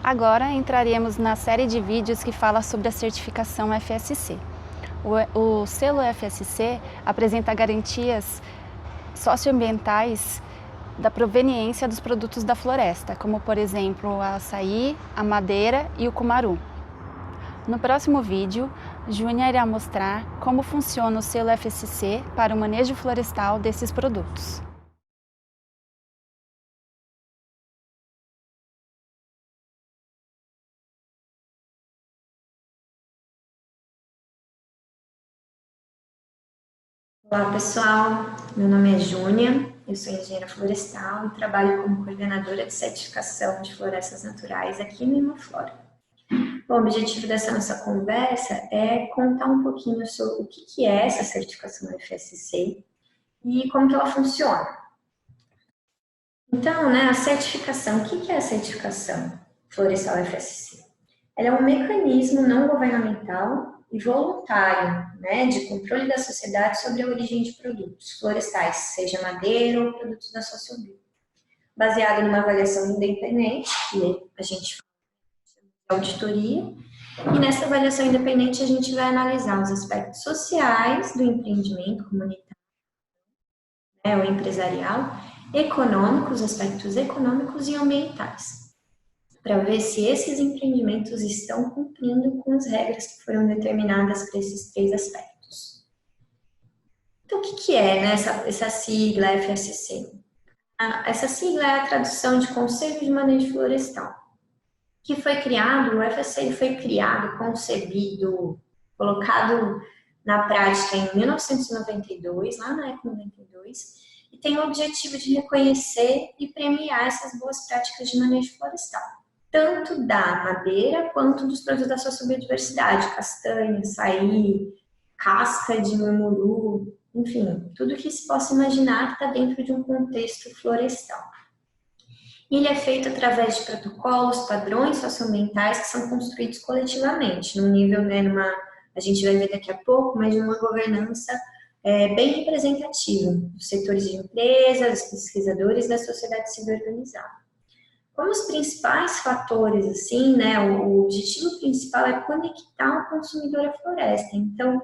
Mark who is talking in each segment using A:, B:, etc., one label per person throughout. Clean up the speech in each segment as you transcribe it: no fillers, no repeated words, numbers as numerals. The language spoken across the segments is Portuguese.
A: Agora entraremos na série de vídeos que fala sobre a certificação FSC. O selo FSC apresenta garantias socioambientais da proveniência dos produtos da floresta, como por exemplo o açaí, a madeira e o cumaru. No próximo vídeo, Júnia irá mostrar como funciona o selo FSC para o manejo florestal desses produtos.
B: Olá pessoal, meu nome é Júnia, eu sou engenheira florestal e trabalho como coordenadora de certificação de florestas naturais aqui no Imaflora. Bom, o objetivo dessa nossa conversa é contar um pouquinho sobre o que é essa certificação FSC e como que ela funciona. Então, a certificação, o que é a certificação florestal FSC? Ela é um mecanismo não governamental e voluntário, de controle da sociedade sobre a origem de produtos florestais, seja madeira ou produtos da sociobiologia, baseado numa avaliação independente, que a gente faz auditoria, e nessa avaliação independente a gente vai analisar os aspectos sociais do empreendimento comunitário, ou empresarial, econômicos, aspectos econômicos e ambientais, para ver se esses empreendimentos estão cumprindo com as regras que foram determinadas para esses três aspectos. Então, o que é essa sigla FSC? Essa sigla é a tradução de Conselho de Manejo Florestal, que foi criado, o FSC foi criado, concebido, colocado na prática em 1992, lá na ECO 92, e tem o objetivo de reconhecer e premiar essas boas práticas de manejo florestal, tanto da madeira quanto dos produtos da sociobiodiversidade, castanha, açaí, casca de mamuru, enfim, tudo que se possa imaginar que está dentro de um contexto florestal. Ele é feito através de protocolos, padrões socioambientais que são construídos coletivamente, num nível, a gente vai ver daqui a pouco, mas de uma governança bem representativa dos setores de empresas, pesquisadores da sociedade civil organizada. Como os principais fatores, o objetivo principal é conectar o consumidor à floresta. Então,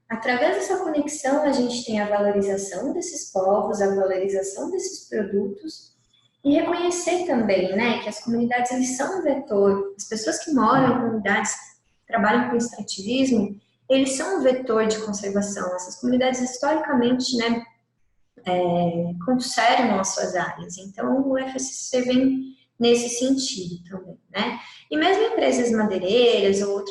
B: através dessa conexão, a gente tem a valorização desses povos, a valorização desses produtos e reconhecer também, que as comunidades eles são um vetor, as pessoas que moram em comunidades, trabalham com extrativismo, eles são um vetor de conservação. Essas comunidades, historicamente, conservam as suas áreas. Então, o FSC vem nesse sentido também, E mesmo empresas madeireiras ou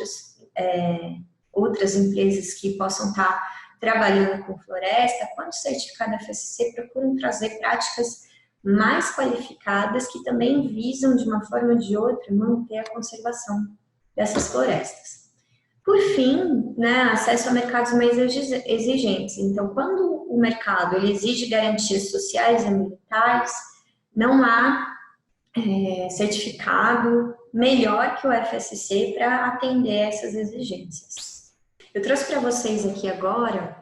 B: outras empresas que possam estar trabalhando com floresta, quando certificado FSC, procuram trazer práticas mais qualificadas que também visam, de uma forma ou de outra, manter a conservação dessas florestas. Por fim, acesso a mercados mais exigentes. Então, quando o mercado ele exige garantias sociais e ambientais, não há certificado melhor que o FSC para atender essas exigências. Eu trouxe para vocês aqui agora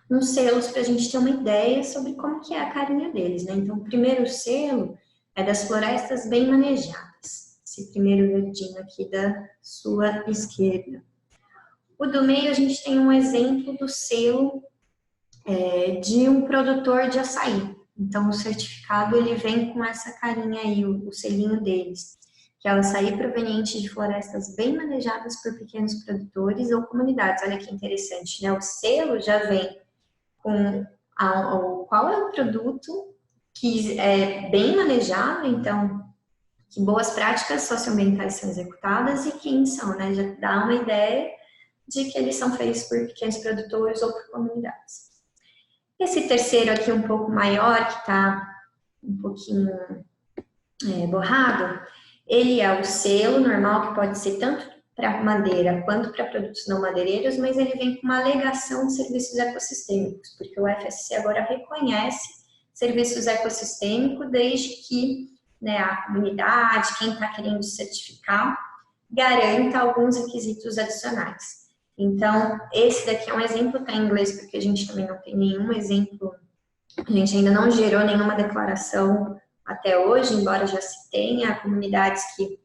B: uns selos para a gente ter uma ideia sobre como que é a carinha deles, Então, o primeiro selo é das florestas bem manejadas, esse primeiro verdinho aqui da sua esquerda. O do meio a gente tem um exemplo do selo de um produtor de açaí. Então, o certificado ele vem com essa carinha aí, o selinho deles, que é o açaí proveniente de florestas bem manejadas por pequenos produtores ou comunidades. Olha que interessante, O selo já vem com qual é o produto que é bem manejado, então, que boas práticas socioambientais são executadas e quem são, Já dá uma ideia de que eles são feitos por pequenos produtores ou por comunidades. Esse terceiro aqui, um pouco maior, que está um pouquinho borrado, ele é o selo normal, que pode ser tanto para madeira quanto para produtos não madeireiros, mas ele vem com uma alegação de serviços ecossistêmicos, porque o FSC agora reconhece serviços ecossistêmicos desde que a comunidade, quem está querendo certificar, garanta alguns requisitos adicionais. Então, esse daqui é um exemplo, está em inglês, porque a gente também não tem nenhum exemplo, a gente ainda não gerou nenhuma declaração até hoje, embora já se tenha comunidades que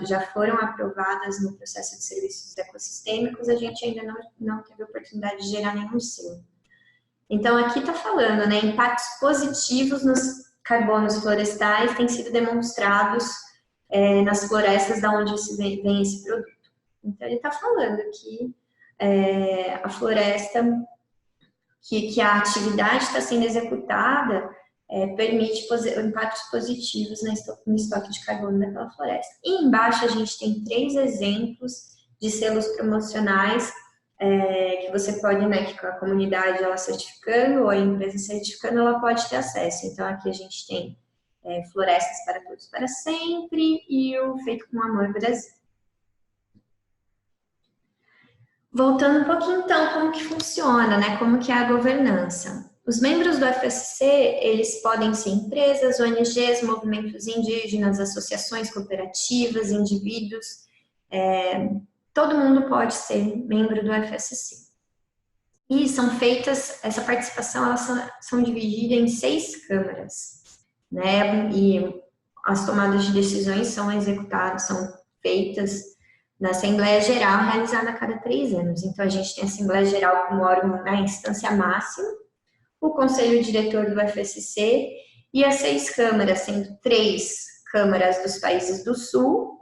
B: já foram aprovadas no processo de serviços ecossistêmicos, a gente ainda não teve a oportunidade de gerar nenhum selo. Então, aqui está falando, né, impactos positivos nos carbonos florestais têm sido demonstrados nas florestas da onde vem esse produto. Então, ele está falando que a floresta, que a atividade está sendo executada, permite impactos positivos no estoque de carbono daquela floresta. E embaixo a gente tem 3 exemplos de selos promocionais que você pode, né, que a comunidade ela certificando ou a empresa certificando, ela pode ter acesso. Então aqui a gente tem Florestas para Todos para Sempre e o Feito com Amor Brasil. Voltando um pouquinho então, como que funciona, né, como que é a governança. Os membros do FSC, eles podem ser empresas, ONGs, movimentos indígenas, associações cooperativas, indivíduos, todo mundo pode ser membro do FSC. E são feitas, essa participação, elas são divididas em 6 câmaras, né, e as tomadas de decisões são executadas, são feitas na Assembleia Geral, realizada a cada 3 anos. Então, a gente tem a Assembleia Geral como órgão na instância máxima, o Conselho Diretor do FSC e as 6 câmaras, sendo 3 câmaras dos países do Sul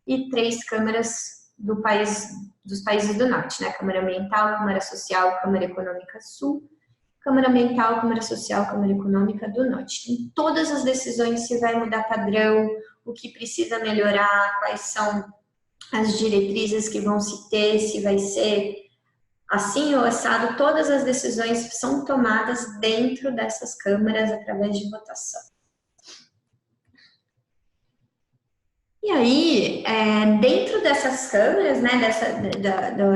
B: e 3 câmaras dos países do Norte, né? Câmara Ambiental, Câmara Social, Câmara Econômica Sul, Câmara Ambiental, Câmara Social, Câmara Econômica do Norte. Em todas as decisões se vai mudar padrão, o que precisa melhorar, quais são as diretrizes que vão se ter, se vai ser assim ou assado, todas as decisões são tomadas dentro dessas câmaras através de votação. E aí, dentro dessas câmaras, né,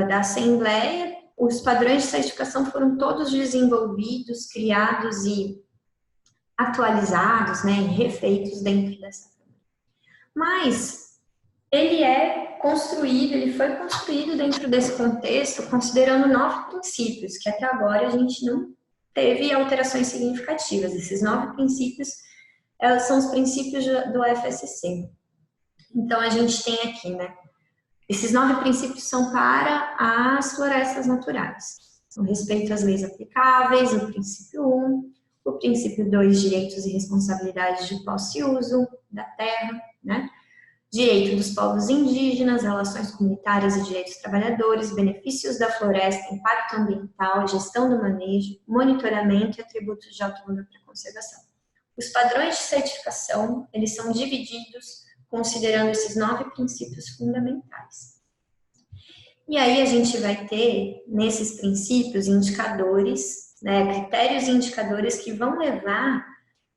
B: da Assembleia, os padrões de certificação foram todos desenvolvidos, criados e atualizados, né, e refeitos dentro dessa câmara. Mas ele foi construído dentro desse contexto, considerando 9 princípios, que até agora a gente não teve alterações significativas. Esses 9 princípios são os princípios do FSC. Então, a gente tem aqui, né, esses 9 princípios são para as florestas naturais. O respeito às leis aplicáveis, o princípio 1, o princípio 2, direitos e responsabilidades de posse e uso da terra, né? Direito dos povos indígenas, relações comunitárias e direitos dos trabalhadores, benefícios da floresta, impacto ambiental, gestão do manejo, monitoramento e atributos de alto valor para a conservação. Os padrões de certificação, eles são divididos considerando esses 9 princípios fundamentais. E aí a gente vai ter, nesses princípios, indicadores, né, critérios e indicadores que vão levar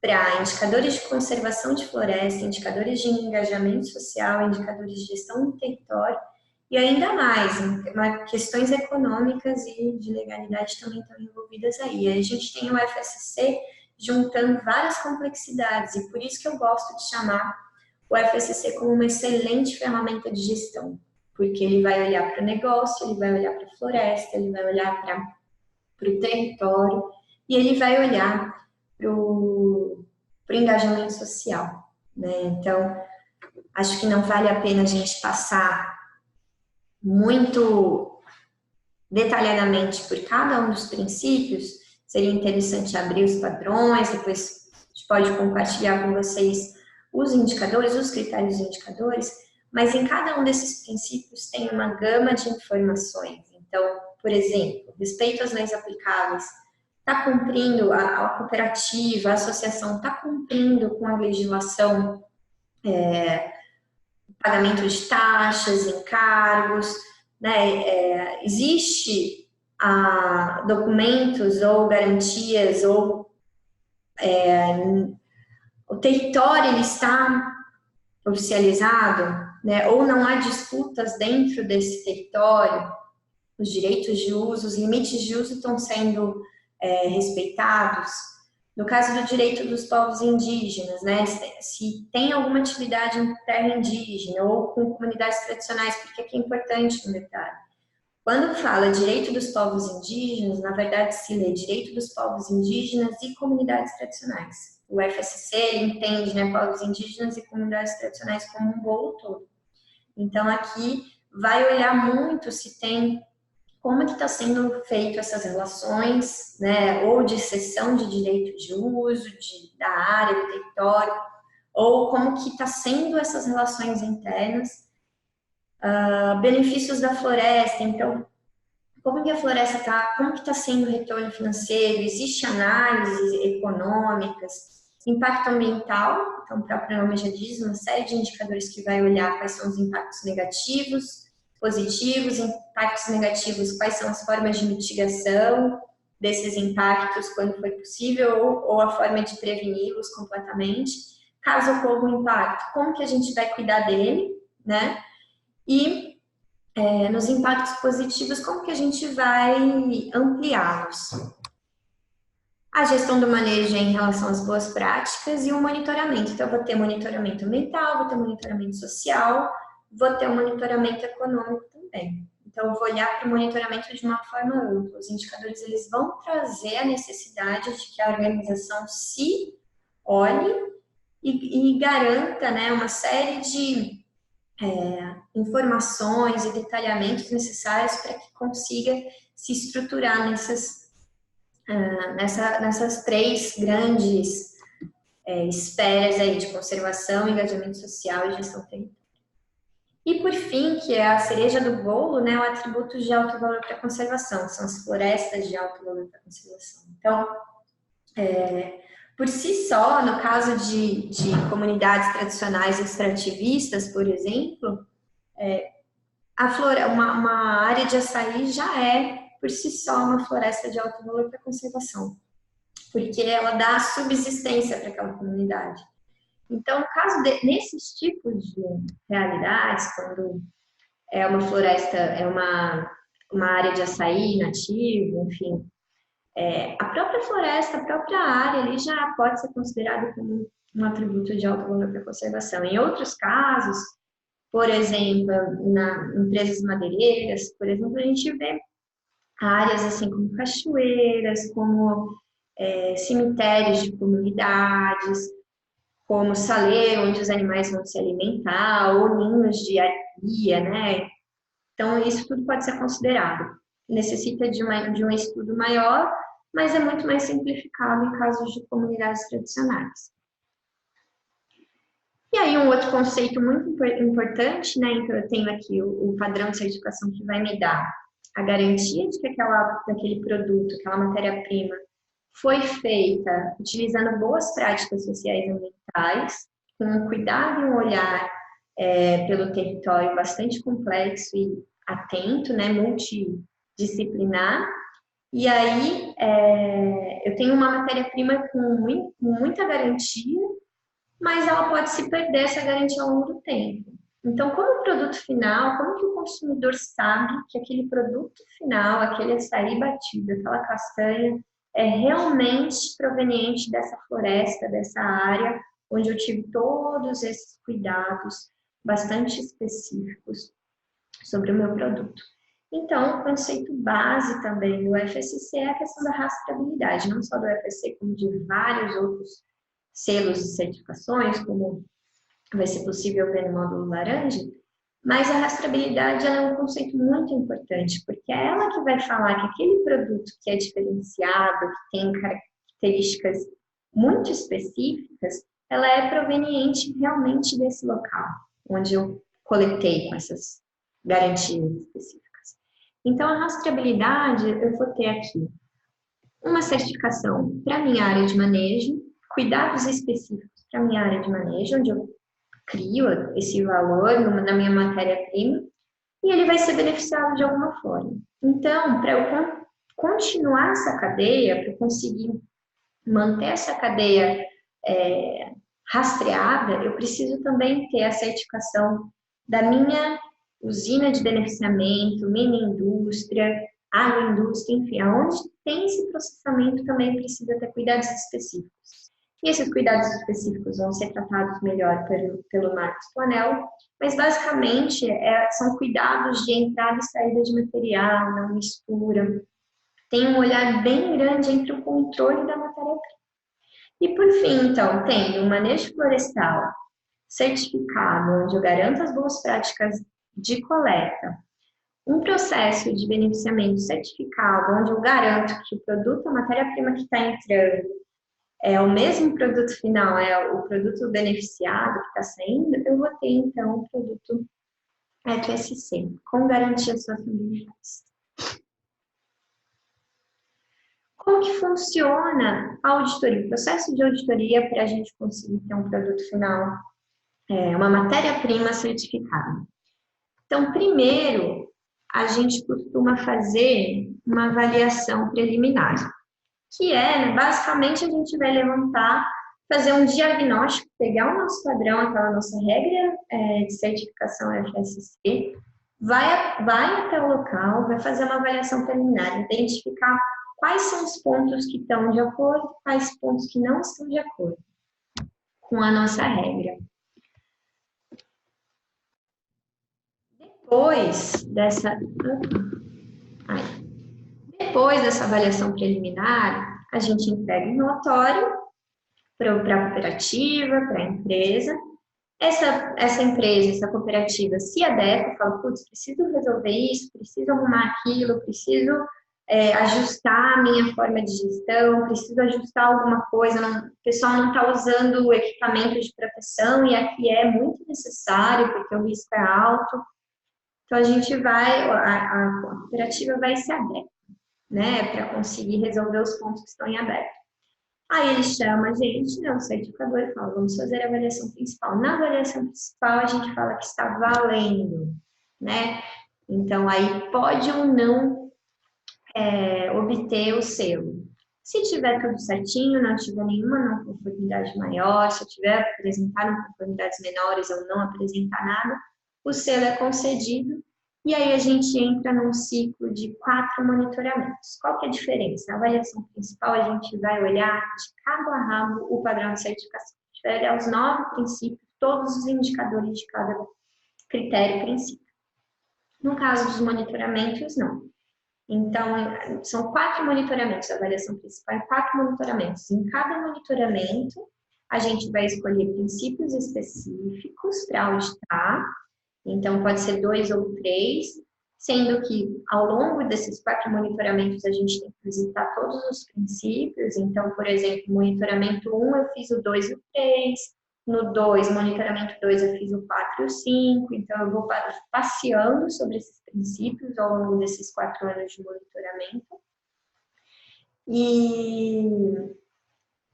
B: para indicadores de conservação de floresta, indicadores de engajamento social, indicadores de gestão do território e ainda mais, questões econômicas e de legalidade também estão envolvidas aí. A gente tem o FSC juntando várias complexidades e por isso que eu gosto de chamar o FSC como uma excelente ferramenta de gestão, porque ele vai olhar para o negócio, ele vai olhar para a floresta, ele vai olhar para o território e ele vai olhar para o engajamento social, né? Então, acho que não vale a pena a gente passar muito detalhadamente por cada um dos princípios. Seria interessante abrir os padrões, depois a gente pode compartilhar com vocês os indicadores, os critérios e indicadores, mas em cada um desses princípios tem uma gama de informações. Então, por exemplo, respeito às leis aplicáveis, está cumprindo, a cooperativa, a associação está cumprindo com a legislação, pagamento de taxas, encargos, né? Existe documentos ou garantias, ou o território ele está oficializado, né? Ou não há disputas dentro desse território, os direitos de uso, os limites de uso estão sendo respeitados. No caso do direito dos povos indígenas, né, se tem alguma atividade em terra indígena ou com comunidades tradicionais, porque aqui é importante um detalhe. Quando fala direito dos povos indígenas, na verdade se lê direito dos povos indígenas e comunidades tradicionais. o FSC ele entende, né, povos indígenas e comunidades tradicionais como um bolo todo. Então, aqui vai olhar muito se tem, como que está sendo feito essas relações, né, ou de cessão de direito de uso da área, do território, ou como que está sendo essas relações internas, benefícios da floresta, então, como que a floresta está, como que está sendo o retorno financeiro, existe análises econômicas, impacto ambiental, então o próprio nome já diz, uma série de indicadores que vai olhar quais são os impactos negativos, positivos, impactos negativos, quais são as formas de mitigação desses impactos quando foi possível, ou a forma de preveni-los completamente. Caso ocorra um impacto, como que a gente vai cuidar dele, né? E nos impactos positivos, como que a gente vai ampliá-los? A gestão do manejo em relação às boas práticas e o monitoramento. Então, eu vou ter monitoramento ambiental, vou ter monitoramento social, vou ter um monitoramento econômico também. Então, eu vou olhar para o monitoramento de uma forma ampla. Os indicadores eles vão trazer a necessidade de que a organização se olhe e garanta, né, uma série de informações e detalhamentos necessários para que consiga se estruturar nessas três grandes esferas aí de conservação, engajamento social e gestão territorial. E por fim, que é a cereja do bolo, né, o atributo de alto valor para a conservação, são as florestas de alto valor para a conservação. Então, por si só, no caso de comunidades tradicionais extrativistas, por exemplo, uma área de açaí já é, por si só, uma floresta de alto valor para conservação, porque ela dá subsistência para aquela comunidade. Então, no caso nesses tipos de realidades, quando é uma floresta, é uma área de açaí nativo, enfim, a própria floresta, a própria área ali já pode ser considerada como um atributo de alto valor para conservação. Em outros casos, por exemplo, nas empresas madeireiras, por exemplo, a gente vê áreas assim como cachoeiras, como cemitérios de comunidades, como saleiro, onde os animais vão se alimentar, ou ninhos de arpia, né? Então, isso tudo pode ser considerado. Necessita de um estudo maior, mas é muito mais simplificado em casos de comunidades tradicionais. E aí, um outro conceito muito importante, né? Então, eu tenho aqui o padrão de certificação que vai me dar a garantia de que aquele produto, aquela matéria-prima, foi feita utilizando boas práticas sociais e ambientais, com um cuidado e um olhar pelo território bastante complexo e atento, né, multidisciplinar. E aí eu tenho uma matéria-prima com muita garantia, mas ela pode se perder essa garantia ao longo do tempo. Então, como produto final, como que o consumidor sabe que aquele produto final, aquele açaí batido, aquela castanha, é realmente proveniente dessa floresta, dessa área, onde eu tive todos esses cuidados bastante específicos sobre o meu produto? Então, o conceito base também do FSC é a questão da rastreabilidade, não só do FSC, como de vários outros selos e certificações, como vai ser possível ver no módulo laranja, mas a rastreabilidade é um conceito muito importante, porque é ela que vai falar que aquele produto que é diferenciado, que tem características muito específicas, ela é proveniente realmente desse local, onde eu coletei com essas garantias específicas. Então, a rastreabilidade, eu vou ter aqui uma certificação para a minha área de manejo, cuidados específicos para a minha área de manejo, onde eu crio esse valor na minha matéria-prima e ele vai ser beneficiado de alguma forma. Então, para eu continuar essa cadeia, para eu conseguir manter essa cadeia rastreada, eu preciso também ter a certificação da minha usina de beneficiamento, mini indústria, agroindústria, enfim, aonde tem esse processamento também precisa ter cuidados específicos. E esses cuidados específicos vão ser tratados melhor pelo Marcos Planel, mas basicamente são cuidados de entrada e saída de material, não mistura. Tem um olhar bem grande entre o controle da matéria-prima. E por fim, então, tem o manejo florestal certificado, onde eu garanto as boas práticas de coleta, um processo de beneficiamento certificado, onde eu garanto que o produto, a matéria-prima que está entrando, é o mesmo produto final, é o produto beneficiado que está saindo, eu vou ter, então, o produto FSC, com garantias socioambientais. Como que funciona a auditoria? O processo de auditoria para a gente conseguir ter um produto final, uma matéria-prima certificada. Então, primeiro, a gente costuma fazer uma avaliação preliminar, que é, basicamente, a gente vai levantar, fazer um diagnóstico, pegar o nosso padrão, aquela nossa regra de certificação FSC, vai até o local, vai fazer uma avaliação preliminar, identificar quais são os pontos que estão de acordo, quais pontos que não estão de acordo com a nossa regra. Depois dessa avaliação preliminar, a gente entrega um relatório para a cooperativa, para a empresa. Essa empresa, essa cooperativa se adequa, fala, putz, preciso resolver isso, preciso arrumar aquilo, preciso ajustar a minha forma de gestão, preciso ajustar alguma coisa, o pessoal não está usando o equipamento de proteção e aqui é muito necessário porque o risco é alto. Então, a cooperativa vai se adequar, né, para conseguir resolver os pontos que estão em aberto. Aí ele chama a gente, né, o certificador, e fala, vamos fazer a avaliação principal. Na avaliação principal, a gente fala que está valendo, né? Então, aí pode ou não obter o selo. Se tiver tudo certinho, não tiver nenhuma não conformidade maior, se tiver apresentar não conformidades menores ou não apresentar nada, o selo é concedido e aí a gente entra num ciclo de 4 monitoramentos. Qual que é a diferença? Na avaliação principal, a gente vai olhar de cabo a rabo o padrão de certificação. A gente vai olhar os 9 princípios, todos os indicadores de cada critério e princípio. No caso dos monitoramentos, não. Então, são 4 monitoramentos, a avaliação principal é 4 monitoramentos. Em cada monitoramento, a gente vai escolher princípios específicos para auditar. Então, pode ser 2 ou 3, sendo que ao longo desses 4 monitoramentos a gente tem que visitar todos os princípios. Então, por exemplo, monitoramento 1 eu fiz o 2 e o 3, no 2, monitoramento 2 eu fiz o 4 e o 5, então eu vou passeando sobre esses princípios ao longo desses 4 anos de monitoramento. E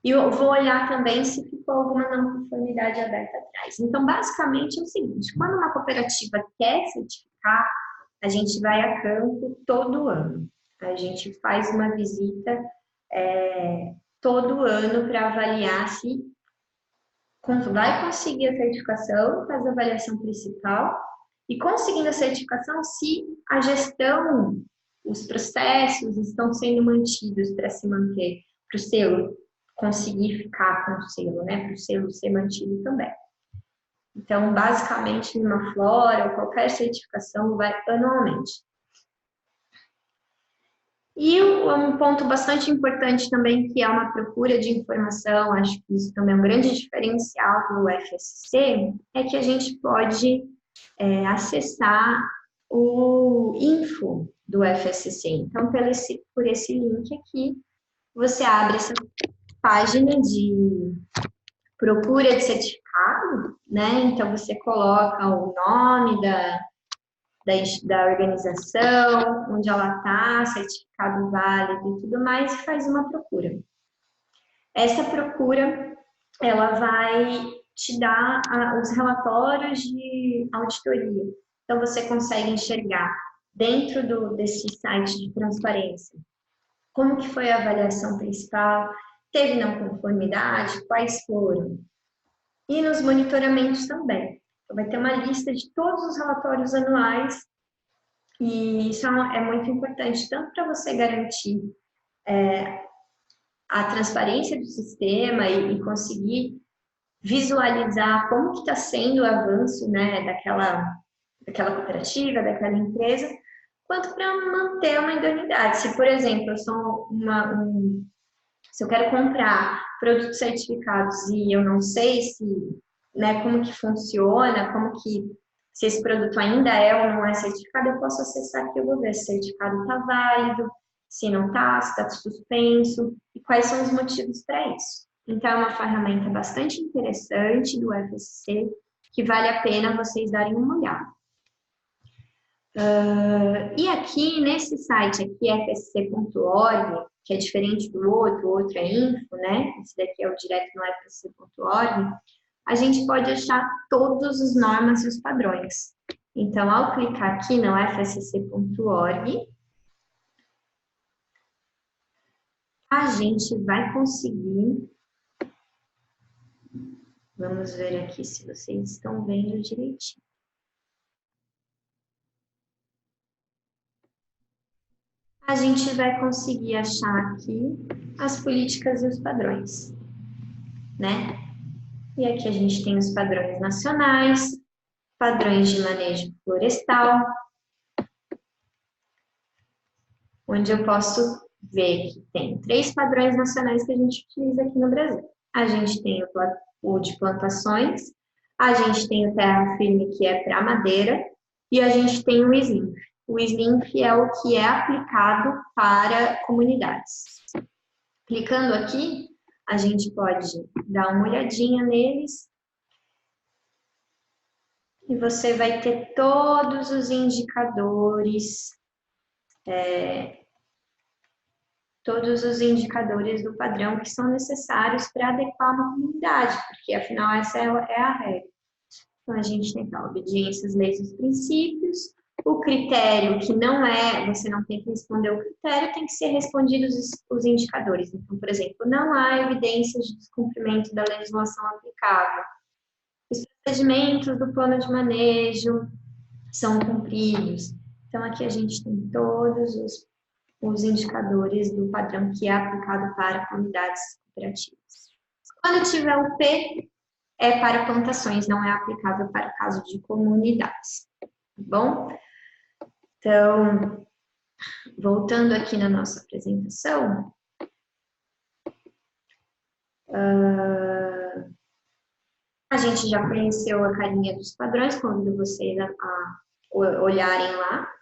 B: eu vou olhar também se ficou alguma não conformidade aberta atrás. Então, basicamente é o seguinte, quando uma cooperativa quer certificar, a gente vai a campo todo ano. A gente faz uma visita todo ano para avaliar se vai conseguir a certificação, faz a avaliação principal, e conseguindo a certificação, se a gestão, os processos estão sendo mantidos para se manter, para o selo conseguir ficar com o selo, né? Para o selo ser mantido também. Então, basicamente, numa flora ou qualquer certificação vai anualmente. E um ponto bastante importante também, que é uma procura de informação, acho que isso também é um grande diferencial do FSC, é que a gente pode acessar o info do FSC. Então, por esse link aqui, você abre essa página de procura de certificado, né? Então, você coloca o nome da organização, onde ela está, certificado válido e tudo mais, e faz uma procura. Essa procura, ela vai te dar os relatórios de auditoria. Então, você consegue enxergar dentro desse site de transparência como que foi a avaliação principal, teve não conformidade, quais foram. E nos monitoramentos também. Então, vai ter uma lista de todos os relatórios anuais e isso é muito importante, tanto para você garantir a transparência do sistema e conseguir visualizar como que está sendo o avanço, né, daquela cooperativa, daquela empresa, quanto para manter uma idoneidade. Se, por exemplo, eu sou Se eu quero comprar produtos certificados e eu não sei se, né, como que funciona, se esse produto ainda é ou não é certificado, eu posso acessar aqui, eu vou ver se o certificado está válido, se não está, se está suspenso e quais são os motivos para isso. Então, é uma ferramenta bastante interessante do FSC que vale a pena vocês darem uma olhada. E aqui, nesse site aqui, fsc.org, que é diferente do outro, o outro é info, né? Esse daqui é o direto no fsc.org, a gente pode achar todas as normas e os padrões. Então, ao clicar aqui no fsc.org, a gente vai conseguir... Vamos ver aqui se vocês estão vendo direitinho. A gente vai conseguir achar aqui as políticas e os padrões, né? E aqui a gente tem os padrões nacionais, padrões de manejo florestal, onde eu posso ver que tem 3 padrões nacionais que a gente utiliza aqui no Brasil. A gente tem o de plantações, a gente tem o terra firme, que é para madeira, e a gente tem o SLIMF. O SLIMF é o que é aplicado para comunidades. Clicando aqui, a gente pode dar uma olhadinha neles e você vai ter todos os indicadores, do padrão que são necessários para adequar uma comunidade, porque afinal essa é a regra. Então a gente tem a obediência às leis e aos princípios, o critério que não é, você não tem que responder o critério, tem que ser respondidos os indicadores. Então, por exemplo, não há evidências de descumprimento da legislação aplicável. Os procedimentos do plano de manejo são cumpridos. Então, aqui a gente tem todos os indicadores do padrão que é aplicado para comunidades cooperativas. Quando tiver o P, é para plantações, não é aplicável para o caso de comunidades. Tá bom? Então, voltando aqui na nossa apresentação, a gente já conheceu a carinha dos padrões, convido vocês a olharem lá.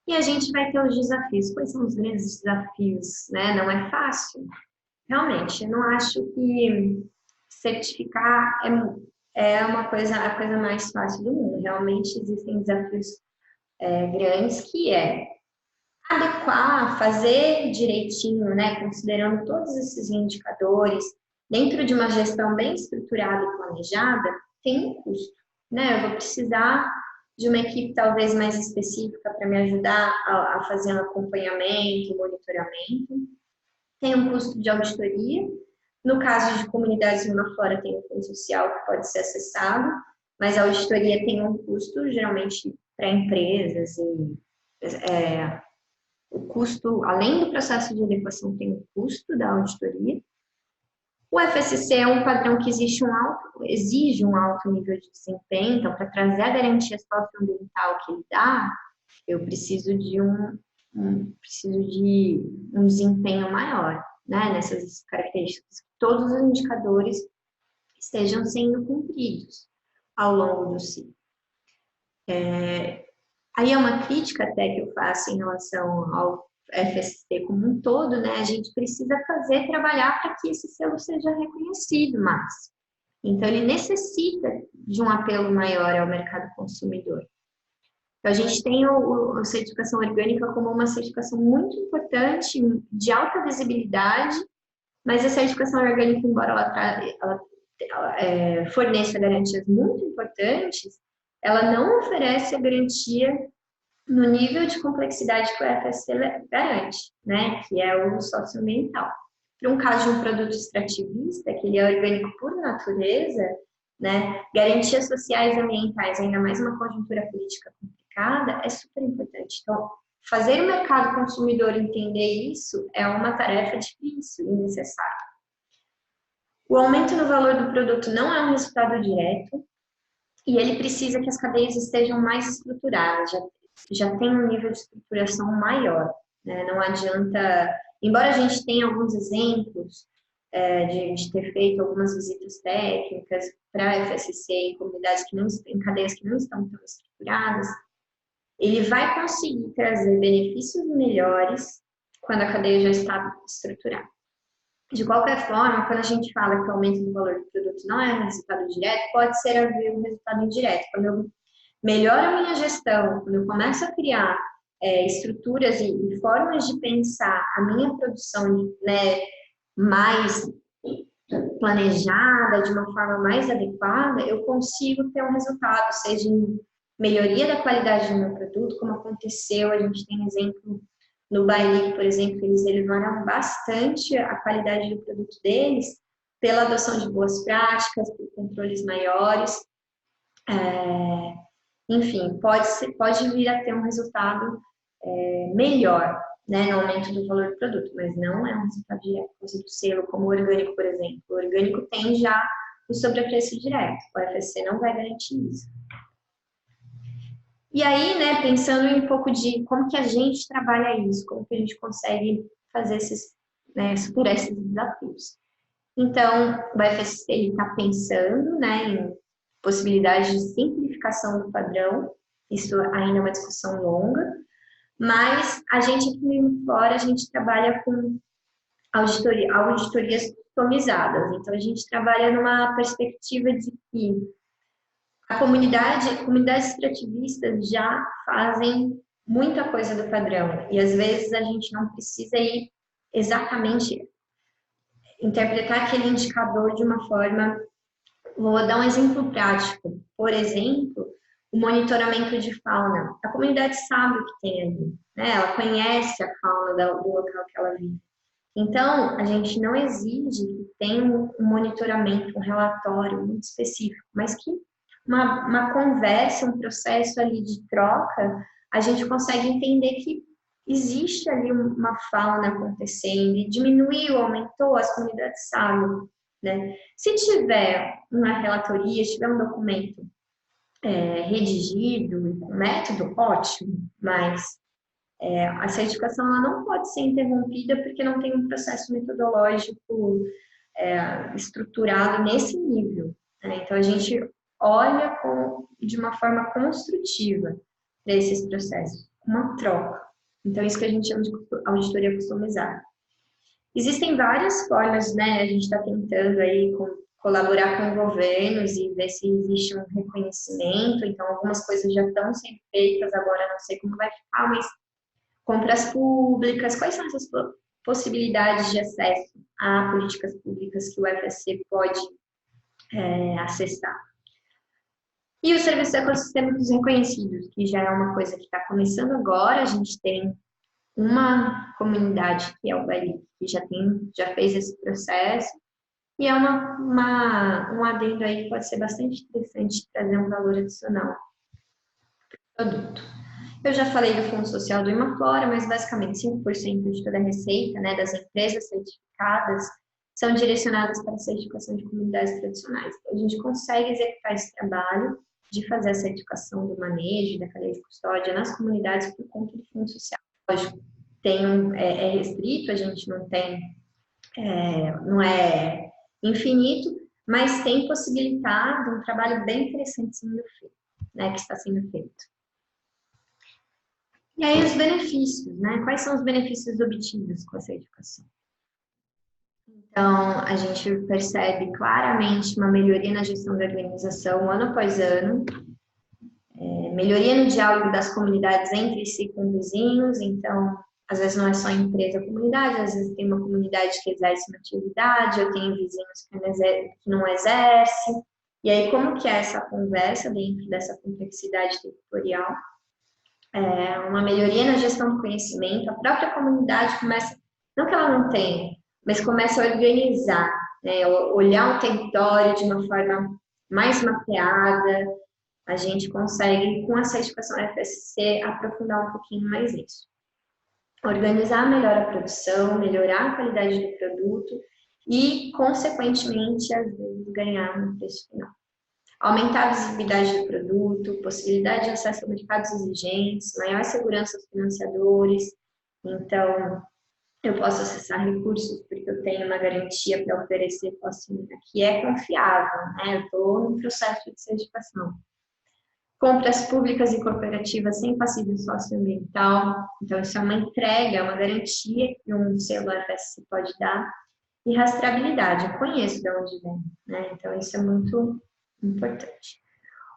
B: E a gente vai ter os desafios. Quais são os grandes desafios, né? Não é fácil. Realmente, eu não acho que certificar é a coisa mais fácil do mundo. Realmente existem desafios grandes, que é adequar, fazer direitinho, né? Considerando todos esses indicadores, dentro de uma gestão bem estruturada e planejada, tem um custo, né? Eu vou precisar de uma equipe talvez mais específica para me ajudar a fazer um acompanhamento, monitoramento. Tem um custo de auditoria. No caso de comunidades de uma flora, tem um fundo social que pode ser acessado, mas a auditoria tem um custo, geralmente, para empresas. O custo, além do processo de adequação, tem o custo da auditoria. O FSC é um padrão que exige um alto nível de desempenho, então, para trazer a garantia socioambiental que ele dá, eu preciso de um desempenho maior, né, nessas características, que todos os indicadores estejam sendo cumpridos ao longo do ciclo. Aí é uma crítica até que eu faço em relação ao FSC como um todo, né? A gente precisa trabalhar para que esse selo seja reconhecido mais. Então, ele necessita de um apelo maior ao mercado consumidor. Então, a gente tem a certificação orgânica como uma certificação muito importante, de alta visibilidade, mas a certificação orgânica, embora ela forneça garantias muito importantes, ela não oferece a garantia no nível de complexidade que o FSC garante, né, que é o socioambiental. Para um caso de um produto extrativista, que ele é orgânico por natureza, né, garantias sociais e ambientais, ainda mais uma conjuntura política complicada, é super importante. Então, fazer o mercado consumidor entender isso é uma tarefa difícil e necessária. O aumento no valor do produto não é um resultado direto e ele precisa que as cadeias estejam mais estruturadas, já tem um nível de estruturação maior, né? Não adianta embora a gente tenha alguns exemplos de ter feito algumas visitas técnicas para a FSC em comunidades que não, em cadeias que não estão tão estruturadas, ele vai conseguir trazer benefícios melhores quando a cadeia já está estruturada. De qualquer forma, quando a gente fala que o aumento do valor do produto não é um resultado direto, pode ser haver um resultado indireto. Quando eu melhoro a minha gestão, quando eu começo a criar estruturas e formas de pensar a minha produção, né, mais planejada, de uma forma mais adequada, eu consigo ter um resultado, seja em melhoria da qualidade do meu produto, como aconteceu, a gente tem exemplo no Baili, por exemplo, eles elevaram bastante a qualidade do produto deles pela adoção de boas práticas, por controles maiores, enfim, pode vir a ter um resultado melhor, né, no aumento do valor do produto, mas não é um resultado direto do selo, como o orgânico, por exemplo. O orgânico tem já o sobrepreço direto, o FSC não vai garantir isso. E aí, né, pensando em um pouco de como que a gente trabalha isso, como que a gente consegue fazer esses, né, superar esses desafios. Então, o FSC está pensando, né, em possibilidades de simplificação do padrão, isso ainda é uma discussão longa, mas a gente aqui fora, a gente trabalha com auditorias customizadas, então a gente trabalha numa perspectiva de que comunidades extrativistas já fazem muita coisa do padrão e às vezes a gente não precisa ir exatamente interpretar aquele indicador de uma forma. Vou dar um exemplo prático. Por exemplo, o monitoramento de fauna. A comunidade sabe o que tem ali, né? Ela conhece a fauna do local que ela vive. Então, a gente não exige que tenha um monitoramento, um relatório muito específico, mas que uma conversa, um processo ali de troca, a gente consegue entender que existe ali uma fauna acontecendo e diminuiu, aumentou, as comunidades sabem, né? Se tiver uma relatoria, se tiver um documento redigido e com método, ótimo, mas a certificação ela não pode ser interrompida porque não tem um processo metodológico estruturado nesse nível, né? Então, a gente olha de uma forma construtiva para esses processos, uma troca. Então, isso que a gente chama de auditoria customizada. Existem várias formas, né? A gente está tentando aí colaborar com governos e ver se existe um reconhecimento. Então, algumas coisas já estão sendo feitas, agora não sei como vai ficar, mas compras públicas, quais são essas possibilidades de acesso a políticas públicas que o FSC pode acessar? E os serviços ecossistêmicos reconhecidos, que já é uma coisa que está começando agora, a gente tem uma comunidade, que é o Baili, que já fez esse processo, e é um adendo aí que pode ser bastante interessante trazer um valor adicional para o produto. Eu já falei do Fundo Social do Imaflora, mas basicamente 5% de toda a receita, né, das empresas certificadas são direcionadas para a certificação de comunidades tradicionais. Então, a gente consegue executar esse trabalho de fazer a certificação do manejo, da cadeia de custódia nas comunidades por conta do Fundo Social. Lógico, é restrito, a gente não tem, não é infinito, mas tem possibilitado um trabalho bem interessante sendo feito, né, que está sendo feito. E aí os benefícios, né? Quais são os benefícios obtidos com a certificação? Então, a gente percebe claramente uma melhoria na gestão da organização ano após ano, melhoria no diálogo das comunidades entre si com vizinhos, então, às vezes não é só empresa comunidade, às vezes tem uma comunidade que exerce uma atividade, eu tenho vizinhos que não exercem, e aí como que é essa conversa dentro dessa complexidade territorial? Uma melhoria na gestão do conhecimento, a própria comunidade começa, não que ela não tenha, mas começa a organizar, né? Olhar o território de uma forma mais mapeada, a gente consegue, com a certificação FSC, aprofundar um pouquinho mais isso. Organizar melhor a produção, melhorar a qualidade do produto e, consequentemente, às vezes, ganhar no preço final. Aumentar a visibilidade do produto, possibilidade de acesso a mercados exigentes, maior segurança aos financiadores. Então, eu posso acessar recursos porque eu tenho uma garantia para oferecer que é confiável, né? Eu estou no processo de certificação. Compras públicas e cooperativas sem passivo socioambiental, então isso é uma entrega, uma garantia que um selo FSC pode dar. E rastreabilidade, eu conheço de onde vem, né? Então isso é muito importante.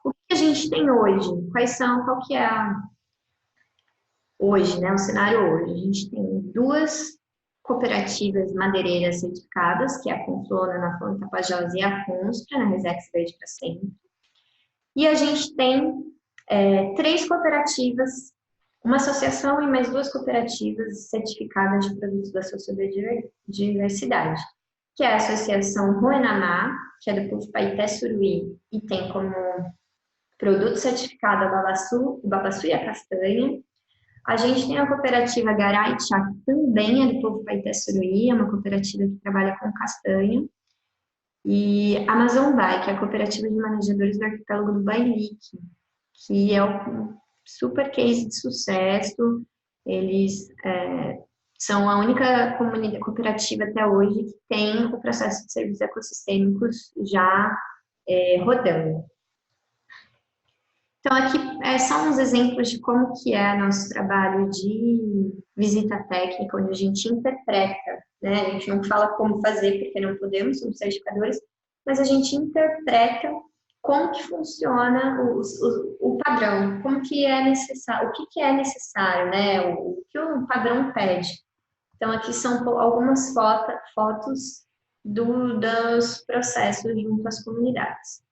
B: O que a gente tem hoje? Qual que é hoje, né? O cenário hoje. A gente tem 2 cooperativas madeireiras certificadas, que é a Conflona na Fonte Tapajós e a Constra, na Resex Verde para Sempre. E a gente tem 3 cooperativas, uma associação e mais 2 cooperativas certificadas de produtos da sociobiodiversidade, que é a Associação Ruenamá, que é do povo Paité Suruí, e tem como produto certificado o babaçu e a castanha. A gente tem a cooperativa Garaichá, que também é do povo Paité Suruí, é uma cooperativa que trabalha com castanha. E a Amazon Vai, que é a cooperativa de manejadores do arquipélago do Bailique, que é um super case de sucesso. Eles são a única cooperativa até hoje que tem o processo de serviços ecossistêmicos já rodando. Então, aqui são uns exemplos de como que é nosso trabalho de visita técnica, onde a gente interpreta, né? A gente não fala como fazer, porque não podemos, somos certificadores, mas a gente interpreta como que funciona o padrão, como que é necessário, o que é necessário, né? O que o padrão pede. Então, aqui são algumas fotos dos processos junto às comunidades.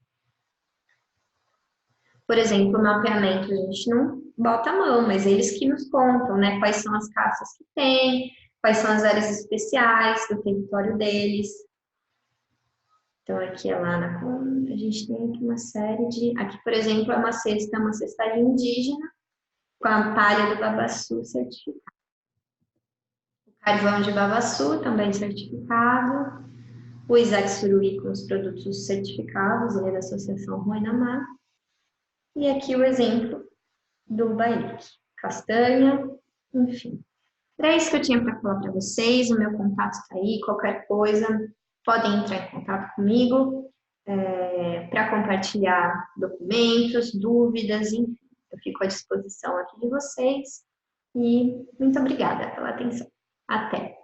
B: Por exemplo, o mapeamento, a gente não bota a mão, mas eles que nos contam, né? Quais são as caças que tem, quais são as áreas especiais do território deles. Então, aqui é lá na a gente tem aqui uma série de... Aqui, por exemplo, é uma cesta indígena com a palha do babaçu certificada. O carvão de babaçu também certificado. O Isaac Suruí com os produtos certificados, ele é da Associação Ruenamá. E aqui o exemplo do Bailique. Castanha, enfim. Era isso que eu tinha para falar para vocês. O meu contato está aí. Qualquer coisa, podem entrar em contato comigo para compartilhar documentos, dúvidas, enfim. Eu fico à disposição aqui de vocês. E muito obrigada pela atenção. Até!